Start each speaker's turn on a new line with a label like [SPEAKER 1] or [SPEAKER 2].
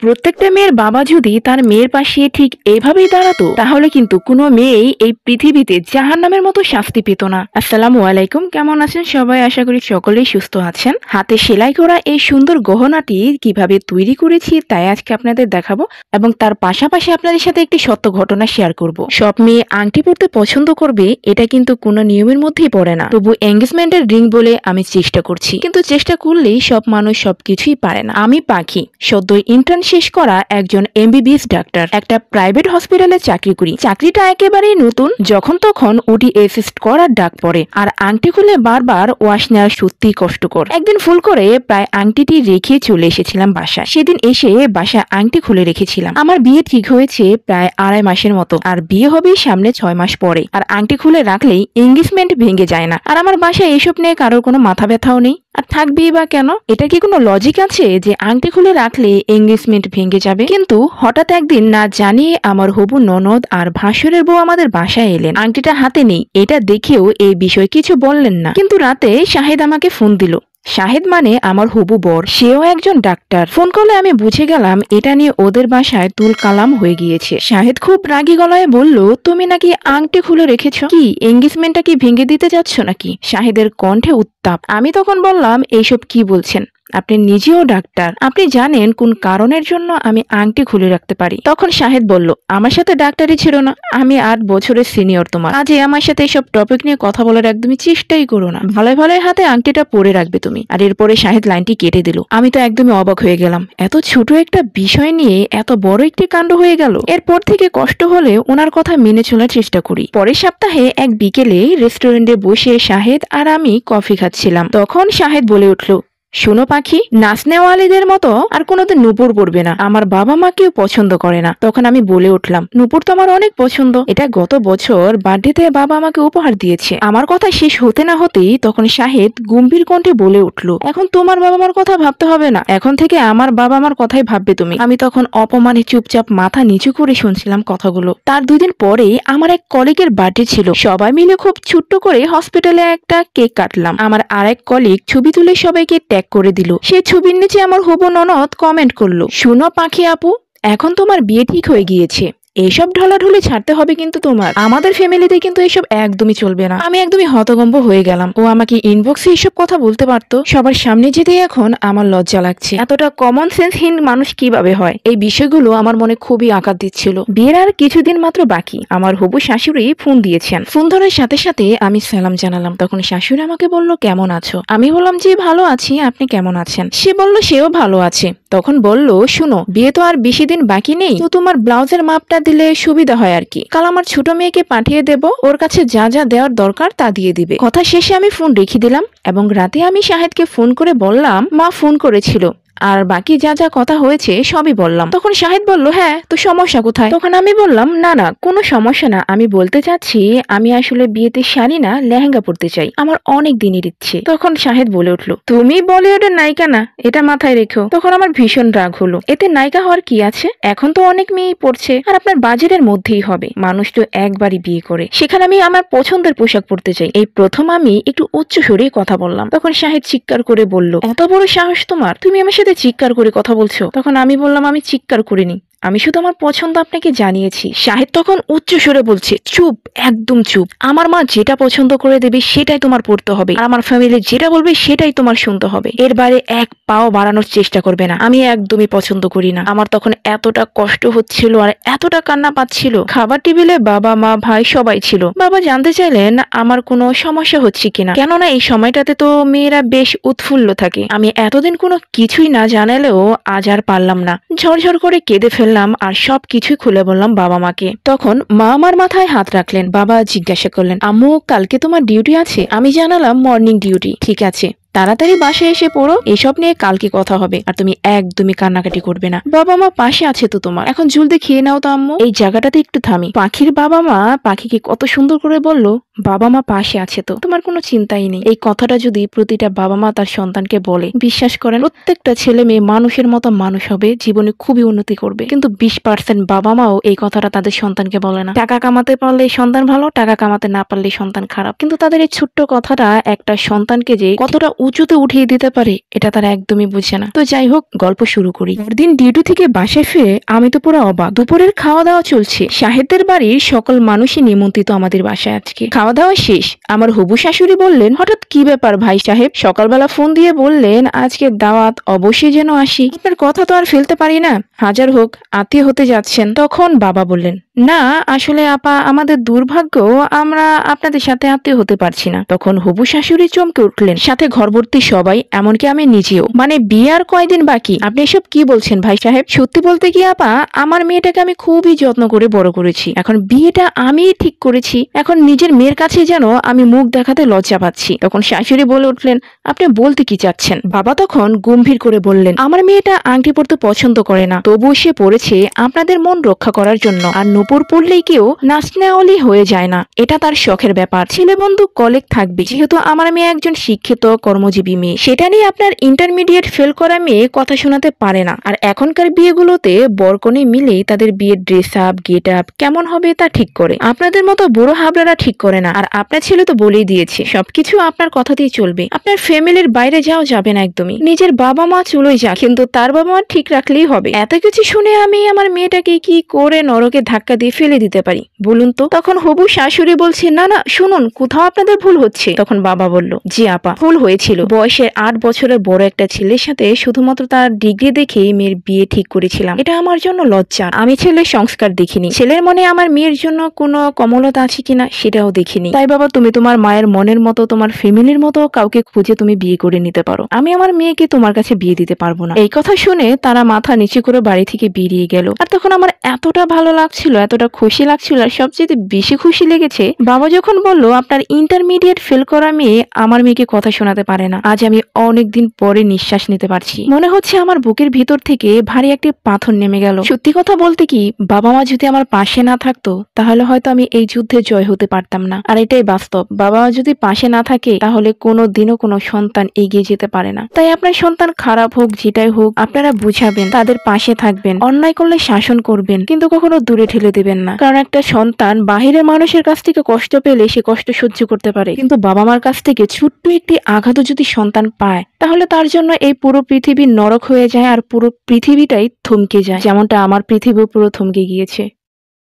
[SPEAKER 1] প্রত্যেকটা মেয়ের বাবা যদি তার মেয়ের পাশে ঠিক এইভাবেই দাঁড়াতো তাহলে কিন্তু কোনো মেয়েই এই পৃথিবীতে জাহান্নামের মতো শাস্তি পেত না। আসসালামু আলাইকুম, কেমন আছেন সবাই? আশা করি সকলেই সুস্থ আছেন। হাতে সেলাই করা এই সুন্দর গহনাটি কিভাবে তৈরি করেছি তাই আজকে আপনাদের দেখাবো এবং তার পাশাপাশি আপনাদের সাথে একটি সত্য ঘটনা শেয়ার করব। সব মেয়ে আংটি পরতে পছন্দ করবে এটা কিন্তু কোনো নিয়মের মধ্যেই পড়ে না। তবু এঙ্গেজমেন্টের রিং বলে আমি চেষ্টা করছি, কিন্তু চেষ্টা করলেই সব মানুষ সবকিছুই পারে না। আমি পাখি, সদ্য ইন্টার্ন শেষ করা একজন এমবিবিএস ডাক্তার, একটা প্রাইভেট হসপিটালে চাকরি করি। চাকরিটা একেবারেই নতুন, যখন তখন ওটি অ্যাসিস্ট করার ডাক পড়ে আর আংটি খুলে বারবার ওয়াশ নেওয়া সত্যিই কষ্টকর। একদিন ভুল করে প্রায় আংটিটি রেখে চলে এসেছিলাম বাসায়। সেদিন এসে বাসায় আংটি খুলে রেখেছিলাম। আমার বিয়ে ঠিক হয়েছে প্রায় 2.5 মাসের মতো, আর বিয়ে হবে সামনে 6 মাস পরে। আর আংটি খুলে রাখলেই এঙ্গেজমেন্ট ভেঙে যায় না। আর আমার বাসায় এসব নিয়ে কারোর কোনো মাথা ব্যথাও নেই, আর থাকবেই বা কেন? এটা কি কোনো লজিক আছে যে আংটি খুলে রাখলে এঙ্গেজমেন্ট ভেঙে যাবে? কিন্তু হঠাৎ একদিন না জানিয়ে আমার হবু ননদ আর ভাসুরের বউ আমাদের বাসায় এলেন। আংটিটা হাতে নেই এটা দেখেও এই বিষয়ে কিছু বললেন না। কিন্তু রাতে শাহেদ আমাকে ফোন দিল। শাহেদ মানে আমার হবু বর, সেও একজন ডাক্তার। ফোন করলে আমি বুঝে গেলাম এটা নিয়ে ওদের বাসায় তুল কালাম হয়ে গিয়েছে। শাহেদ খুব রাগী গলায় বলল, তুমি নাকি আংটি খুলে রেখেছ, কি এঙ্গেজমেন্টটা কি ভেঙে দিতে যাচ্ছ নাকি? শাহেদের কণ্ঠে উত্তাপ। আমি তখন বললাম, এইসব কি বলছেন? আপনি নিজেও ডাক্তার, আপনি জানেন কোন কারণের জন্য আমি আংটি খুলে রাখতে পারি। তখন শাহেদ বলল, আমার সাথে ডাক্তারই ছিল না, আমি 8 বছরের সিনিয়র তোমার, আজে আমার সাথে এসব টপিক নিয়ে কথা বলার একদমই চেষ্টাই করো না। ভালো ভালো হাতে আংটিটা পরে রাখবে তুমি। আর এরপরে শাহেদ লাইনটি কেটে দিল। আমি তো একদমই অবাক হয়ে গেলাম, এত ছোট একটা বিষয় নিয়ে এত বড় একটি কাণ্ড হয়ে গেল। এরপর থেকে কষ্ট হলে ওনার কথা মেনে চলার চেষ্টা করি। পরের সপ্তাহে এক বিকেলে রেস্টুরেন্টে বসে শাহেদ আর আমি কফি খাচ্ছিলাম। তখন শাহেদ বলে উঠল, শোনো পাখি, নাচনেওয়ালিদের মতো আর কোনোদিন নূপুর পড়বে না, আমার বাবা মা কেউ পছন্দ করে না। তখন আমি বলে উঠলাম, নূপুর তো আমার অনেক পছন্দ, এটা গত বছর বার্থডেতে বাবা আমাকে উপহার দিয়েছে। আমার কথা শেষ হতে না হতেই তখন শাহেদ গম্ভীর কণ্ঠে বলে উঠল, এখন তোমার বাবা মার কথা ভাবতে হবে না, এখন থেকে আমার বাবা মার কথাই ভাববে তুমি। আমি তখন অপমানে চুপচাপ মাথা নিচু করে শুনছিলাম কথাগুলো। তার 2 দিন পরে আমার এক কলিগের বার্থডে ছিল। সবাই মিলে খুব ছোট্ট করে হসপিটালে একটা কেক কাটলাম। আমার আরেক কলিগ ছবি তুলে সবাইকে করে দিল। সেই ছবির নিচে আমার হবু ননদ কমেন্ট করলো, শুনো পাখি আপু, এখন তোমার বিয়ে ঠিক হয়ে গিয়েছে, এইসব ঢলাঢলি ছাড়তে হবে কিন্তু তোমার, আমাদের ফ্যামিলিতে কিন্তু এইসব একদমই চলবে না। আমি একদমই হতভম্ব হয়ে গেলাম। ও আমাকে ইনবক্সে এইসব কথা বলতে পারতো, সবার সামনে যেতে এখন আমার লজ্জা লাগছে। এতটা কমন সেন্সহীন মানুষ কিভাবে হয়? এই বিষয়গুলো আমার মনে খুবই আঘাত দিচ্ছিল। বিয়ের আর কিছুদিন মাত্র বাকি। আমার হবু শাশুড়ি ফোন দিয়েছেন। ফোন ধরার সাথে সাথে আমি সালাম জানালাম। তখন শাশুড়ি আমাকে বলল, কেমন আছো? আমি বললাম, জি ভালো আছি, আপনি কেমন আছেন? সে বলল সেও ভালো আছে। তখন বলল, শুনো, বিয়ে তো আর বেশি দিন বাকি নেই, তো তোমার ব্লাউজের মাপটা দিলে সুবিধা হয় আর কি। কাল আমার ছোট মেয়েকে পাঠিয়ে দেব, ওর কাছে যা যা দেওয়ার দরকার তা দিয়ে দিবে। কথা শেষে আমি ফোন রেখে দিলাম এবং রাতে আমি শাহেদকে ফোন করে বললাম, মা ফোন করেছিল আর বাকি যা যা কথা হয়েছে সবই বললাম। তখন শাহেদ বলল, হ্যাঁ তো সমস্যা কোথায়? তখন আমি বললাম, না না কোনো সমস্যা না, আমি বলতে চাচ্ছি আমি আসলে বিয়েতে শাড়ি না লেহেঙ্গা পরতে চাই, আমার অনেক দিনের ইচ্ছে। তখন শাহেদ বলে উঠলো, তুমি বলিউডের নায়িকা না, এটা মাথায় রেখো। তখন আমার ভীষণ রাগ হলো, এতে নায়িকা হওয়ার কি আছে? এখন তো অনেক মেয়েই পড়ছে, আর আপনার বাজেটের মধ্যেই হবে। মানুষ তো একবারই বিয়ে করে, সেখানে আমি আমার পছন্দের পোশাক পরতে চাই। এই প্রথম আমি একটু উচ্চ স্বরে কথা বললাম। তখন শাহেদ চিৎকার করে বলল, এত বড় সাহস তোমার, তুমি আমার সাথে চিৎকার করে কথা বলছো? তখন আমি বললাম, আমি চিৎকার করিনি, আমি শুধু আমার পছন্দ আপনাকে জানিয়েছি। শাহেদ তখন উচ্চ স্বরে বলছে, চুপ, একদম চুপ, আমার মা যেটা পছন্দ করে দেবে সেটাই তোমার পড়তে হবে, আর আমার ফ্যামিলি যেটা বলবে সেটাই তোমার শুনতে হবে, এর বাইরে এক পাও বাড়ানোর চেষ্টা করবে না, আমি একদমই পছন্দ করি না। আমার তখন এতটা কষ্ট হচ্ছিল আর এতটা কান্না পাচ্ছিল। খাবার টেবিলে বাবা মা ভাই সবাই ছিল। বাবা জানতে চাইলেন আমার কোনো সমস্যা হচ্ছে কিনা, কেননা এই সময়টাতে তো মেয়েরা বেশ উৎফুল্ল থাকে। আমি এতদিন কোনো কিছুই না জানালেও আজ আর পারলাম না, ঝরঝর করে কেঁদে ফেললাম আর সবকিছুই খুলে বললাম বাবা মাকে। তখন মা আমার মাথায় হাত রাখলেন। বাবা জিজ্ঞাসা করলেন, আম্মু কালকে তোমার ডিউটি আছে? আমি জানালাম, মর্নিং ডিউটি। ঠিক আছে, তাড়াতাড়ি বাসায় এসে পড়ো, এসব নিয়ে কালকে কথা হবে, আর তুমি একদমই কান্নাকাটি করবে না, বাবা মা পাশে আছে তো তোমার, এখন জলদি খেয়ে নাও তো আম্মু। এই জায়গাটাতে একটু থামি। পাখির বাবা মা পাখিকে কত সুন্দর করে বলল, বাবা মা পাশে আছে তো, তোমার কোনো চিন্তাই নেই। এই কথাটা যদি প্রতিটা বাবা মা তার সন্তানকে বলে, বিশ্বাস করেন প্রত্যেকটা ছেলে মেয়ে মানুষের মতো মানুষ হবে, জীবনে খুবই উন্নতি করবে। কিন্তু 20% বাবা মাও এই কথাটা তাদের সন্তানকে বলে না। টাকা কামাতে পারলে সন্তান ভালো, টাকা কামাতে না পারলে সন্তান খারাপ। কিন্তু তাদের এই ছোট্ট কথাটা একটা সন্তানকে যে কতটা উঁচুতে উঠিয়ে দিতে পারে এটা তারা একদমই বুঝে না। তো যাই হোক, গল্প শুরু করি। পরদিন ডিউটি থেকে বাসায় ফিরে আমি তো পুরো অবাক। দুপুরের খাওয়া দাওয়া চলছে, সাহেবদের বাড়ির সকল মানুষই নিমন্ত্রিত আমাদের বাসায়। আজকে খাওয়া দাওয়া শেষ, আমার হবু শাশুড়ি বললেন, হঠাৎ কি ব্যাপার ভাই সাহেব? সকালবেলা ফোন দিয়ে বললেন আজকে দাওয়াত, অবশ্যই যেন আসি। আপনার কথা তো আর ফেলতে পারি না, হাজার হোক আত্মীয় হতে যাচ্ছেন। তখন বাবা বললেন, না আসলে আপা, আমাদের দুর্ভাগ্য, আমরা আপনাদের সাথে আত্মীয় হতে পারছি না। তখন হবু শাশুড়ি চমকে উঠলেন, সাথে ঘরভর্তি সবাই, এমনকি আমি নিজেও। মানে বিয়ে আর কয়দিন বাকি? আপনি এসব কি বলছেন ভাই সাহেব? সত্যি বলতে কি আপা, আমার মেয়েটাকে আমি খুবই যত্ন করে বড় করেছি। এখন বিয়েটা আমিই ঠিক করেছি, এখন নিজের মেয়ের কাছে যেন আমি মুখ দেখাতে লজ্জা পাচ্ছি। তখন শাশুড়ি বলে উঠলেন, আপনি বলতে কি চাচ্ছেন? বাবা তখন গম্ভীর করে বললেন, আমার মেয়েটা আংটি পরতে পছন্দ করে না, তবুও সে পড়েছে আপনাদের মন রক্ষা করার জন্য। আর নুপুর পড়লেই কেউ নাচনেওয়ালি হয়ে যায় না, এটা তার শখের ব্যাপার। ছেলে বন্ধু কলেজ থাকবে, যেহেতু আমার মেয়ে একজন শিক্ষিত কর্মজীবী মেয়ে, সেটা নিয়ে আপনার ইন্টারমিডিয়েট ফেল করা মেয়ে কথা শোনাতে পারে না। আর এখনকার বিয়েগুলোতে বরকনে মিলেই তাদের বিয়ের ড্রেস আপ, গেট আপ কেমন হবে তা ঠিক করে, আপনাদের মতো বুড়ো হাবড়ারা ঠিক করে না। আর আপনার ছেলে তো বলেই দিয়েছে সবকিছু আপনার কথাতেই চলবে, আপনার ফ্যামিলির বাইরে যাওয়া যাবে না একদমই। নিজের বাবা মা চলেই যাক, কিন্তু তার বাবা মা ঠিক রাখলেই হবে। এত কিছু শুনে আমি আমার মেয়েটাকে কি করে নরকে ধাক্কা দিয়ে ফেলে দিতে পারি বলুন তো? তখন হবু শাশুড়ি বলছে, না না শুনুন, কোথাও আপনাদের ভুল হচ্ছে। তখন বাবা বলল, জি আপা, ভুল হয়েছিল। বয়সের 8 বছরের বড় একটা ছেলের সাথে শুধুমাত্র তার ডিগ্রি দেখে মেয়ের বিয়ে ঠিক করেছিলাম, এটা আমার জন্য লজ্জা। আমি ছেলের সংস্কার দেখিনি, ছেলের মনে আমার মেয়ের জন্য কোনো কমলতা আছে কিনা সেটাও দেখিনি। তাই বাবা, তুমি তোমার মায়ের মনের মতো, তোমার ফ্যামিলির মতো কাউকে খুঁজে তুমি বিয়ে করে নিতে পারো, আমি আমার মেয়েকে তোমার কাছে বিয়ে দিতে পারবো না। এই কথা শুনে তারা মাথা নিচু করে বাড়ি থেকে বেরিয়ে গেল। আর তখন আমার এতটা ভালো লাগছিল, এতটা খুশি লাগছিল, আর সবচেয়ে বেশি খুশি লেগেছে বাবা যখন বলল আপনার ইন্টারমিডিয়েট ফেল করা মেয়ে আমার মেয়েকে কথা শোনাতে পারে না। আজ আমি অনেকদিন পরে নিঃশ্বাস নিতে পারছি, মনে হচ্ছে আমার বুকের ভিতর থেকে ভারী একটি পাথর নেমে গেল। সত্যি কথা বলতে কি, বাবা মা যদি আমার পাশে না থাকতো তাহলে হয়তো আমি এই যুদ্ধে জয় হতে পারতাম না। আর এটাই বাস্তব, বাবা মা যদি পাশে না থাকে তাহলে কোনো দিনও কোনো সন্তান এগিয়ে যেতে পারে না। তাই আপনার সন্তান খারাপ হোক, যেটাই হোক, আপনারা বুঝাবেন, তাদের পাশে থাকবেন, অন্যায় করলে শাসন করবেন, কিন্তু কখনো দূরে ঠেলে দিবেন না। কারণ একটা সন্তান বাহিরের মানুষের কাছ থেকে কষ্ট পেলে সে কষ্ট সহ্য করতে পারে, কিন্তু বাবা মার কাছ থেকে ছোট্ট একটি আঘাতও যদি সন্তান পায় তাহলে তার জন্য এই পুরো পৃথিবী নরক হয়ে যায়, আর পুরো পৃথিবীটাই থমকে যায়, যেমনটা আমার পৃথিবী পুরো থমকে গিয়েছে।